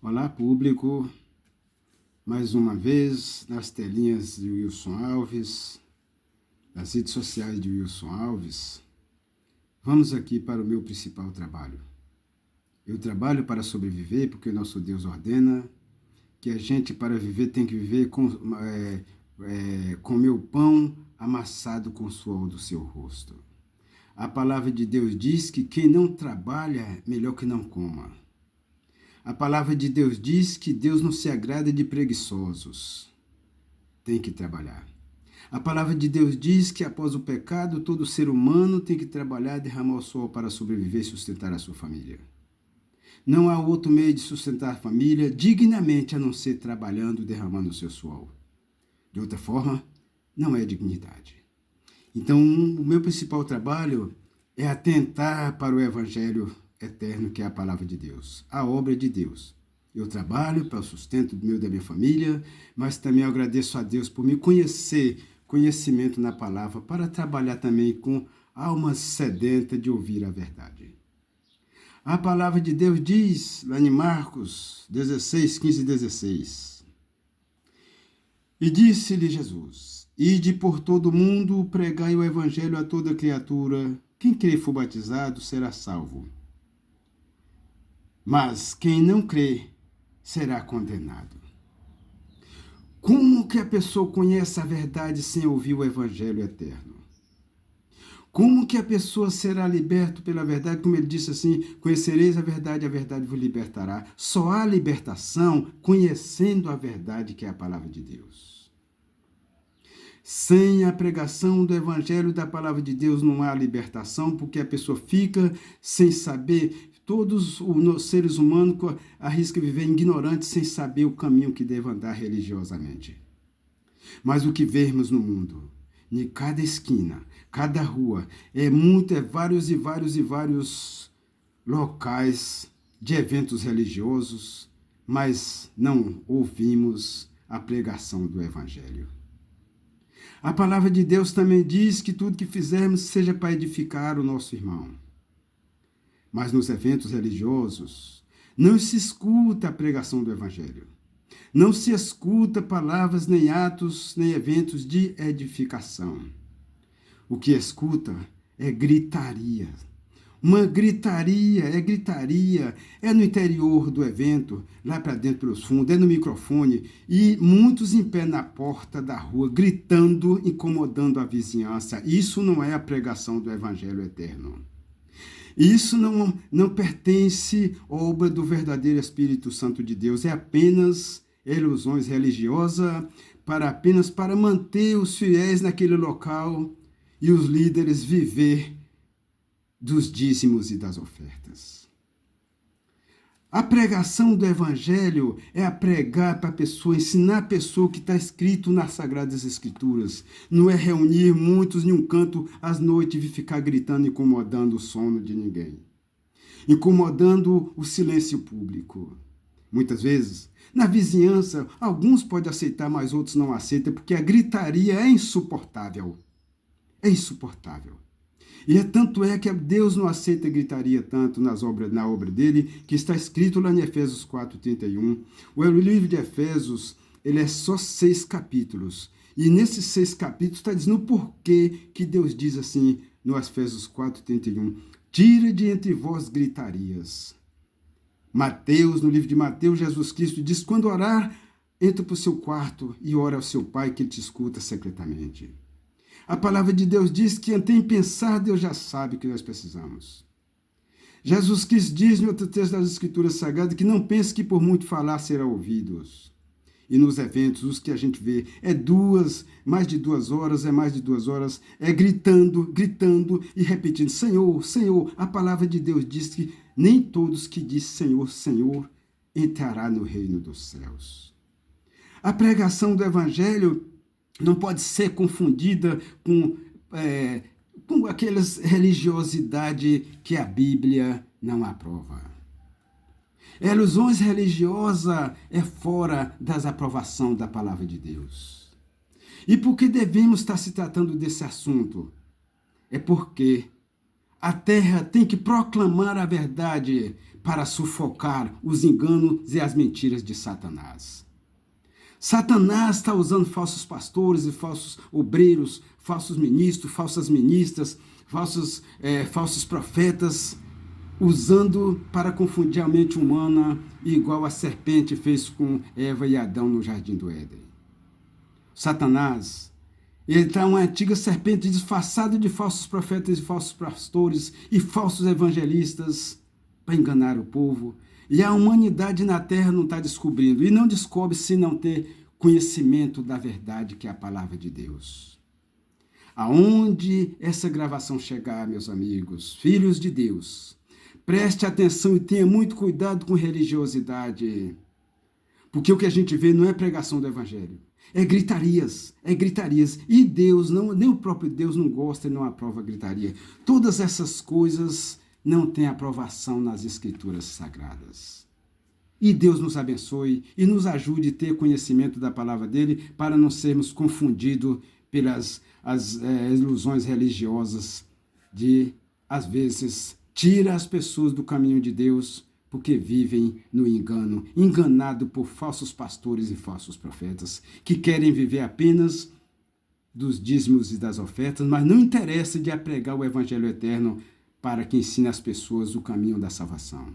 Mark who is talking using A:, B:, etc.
A: Olá, público, mais uma vez nas telinhas de Wilson Alves, nas redes sociais de Wilson Alves. Vamos aqui para o meu principal trabalho. Eu trabalho para sobreviver porque o nosso Deus ordena que a gente, para viver, tem que viver com meu pão amassado com o suor do seu rosto. A palavra de Deus diz que quem não trabalha, melhor que não coma. A palavra de Deus diz que Deus não se agrada de preguiçosos. Tem que trabalhar. A palavra de Deus diz que após o pecado, todo ser humano tem que trabalhar, derramar o suor para sobreviver e sustentar a sua família. Não há outro meio de sustentar a família dignamente a não ser trabalhando, derramando o seu suor. De outra forma, não é dignidade. Então, o meu principal trabalho é atentar para o Evangelho eterno, que é a palavra de Deus, a obra de Deus. Eu trabalho para o sustento meu e da minha família, mas também agradeço a Deus por me conhecimento na palavra, para trabalhar também com alma sedenta de ouvir a verdade. A palavra de Deus diz, lá em Marcos 16, 15 e 16, e disse-lhe Jesus: Ide por todo o mundo, pregai o evangelho a toda criatura, quem crer e for batizado será salvo. Mas quem não crê será condenado. Como que a pessoa conhece a verdade sem ouvir o evangelho eterno? Como que a pessoa será liberta pela verdade? Como ele disse assim, conhecereis a verdade vos libertará. Só há libertação conhecendo a verdade, que é a palavra de Deus. Sem a pregação do evangelho da palavra de Deus não há libertação, porque a pessoa fica sem saber. Todos os seres humanos arriscam viver ignorantes sem saber o caminho que deve andar religiosamente. Mas o que vemos no mundo, em cada esquina, cada rua, é vários locais de eventos religiosos, mas não ouvimos a pregação do Evangelho. A palavra de Deus também diz que tudo que fizermos seja para edificar o nosso irmão. Mas nos eventos religiosos, não se escuta a pregação do Evangelho. Não se escuta palavras, nem atos, nem eventos de edificação. O que escuta é gritaria. Uma gritaria, é no interior do evento, lá para dentro pelos fundos, é no microfone, e muitos em pé na porta da rua, gritando, incomodando a vizinhança. Isso não é a pregação do Evangelho eterno. Isso não pertence à obra do verdadeiro Espírito Santo de Deus, é apenas ilusões religiosas, apenas para manter os fiéis naquele local e os líderes viver dos dízimos e das ofertas. A pregação do Evangelho é a pregar para a pessoa, ensinar a pessoa o que está escrito nas Sagradas Escrituras. Não é reunir muitos em um canto às noites e ficar gritando, incomodando o sono de ninguém. Incomodando o silêncio público. Muitas vezes, na vizinhança, alguns podem aceitar, mas outros não aceitam, porque a gritaria é insuportável. É insuportável. E tanto é que Deus não aceita gritaria tanto na obra dele, que está escrito lá em Efésios 4:31. O livro de Efésios, ele é só 6 capítulos. E nesses 6 capítulos está dizendo o porquê que Deus diz assim, no Efésios 4:31. Tira de entre vós gritarias. No livro de Mateus, Jesus Cristo diz, quando orar, entra para o seu quarto e ora ao seu Pai, que ele te escuta secretamente. A palavra de Deus diz que até em pensar, Deus já sabe o que nós precisamos. Jesus Cristo diz no outro texto das Escrituras Sagradas que não pense que por muito falar será ouvidos. E nos eventos, os que a gente vê, mais de 2 horas, é gritando e repetindo, Senhor, Senhor. A palavra de Deus diz que nem todos que dizem Senhor, Senhor, entrará no reino dos céus. A pregação do Evangelho não pode ser confundida com aquelas religiosidades que a Bíblia não aprova. Ilusões religiosas é fora das aprovações da palavra de Deus. E por que devemos estar se tratando desse assunto? É porque A terra tem que proclamar a verdade para sufocar os enganos e as mentiras de Satanás. Satanás está usando falsos pastores e falsos obreiros, falsos ministros, falsas ministras, falsos profetas, usando para confundir a mente humana, igual a serpente fez com Eva e Adão no jardim do Éden. Satanás, ele está uma antiga serpente disfarçada de falsos profetas e falsos pastores e falsos evangelistas para enganar o povo. E a humanidade na terra não está descobrindo. E não descobre se não ter conhecimento da verdade, que é a palavra de Deus. Aonde essa gravação chegar, meus amigos, filhos de Deus, preste atenção e tenha muito cuidado com religiosidade. Porque o que a gente vê não é pregação do evangelho. É gritarias. E Deus, nem o próprio Deus não gosta e não aprova gritaria. Todas essas coisas não têm aprovação nas escrituras sagradas. E Deus nos abençoe e nos ajude a ter conhecimento da palavra dele para não sermos confundidos pelas ilusões religiosas de, às vezes, tira as pessoas do caminho de Deus porque vivem no engano, enganado por falsos pastores e falsos profetas, que querem viver apenas dos dízimos e das ofertas, mas não interessa de pregar o evangelho eterno para que ensine as pessoas o caminho da salvação.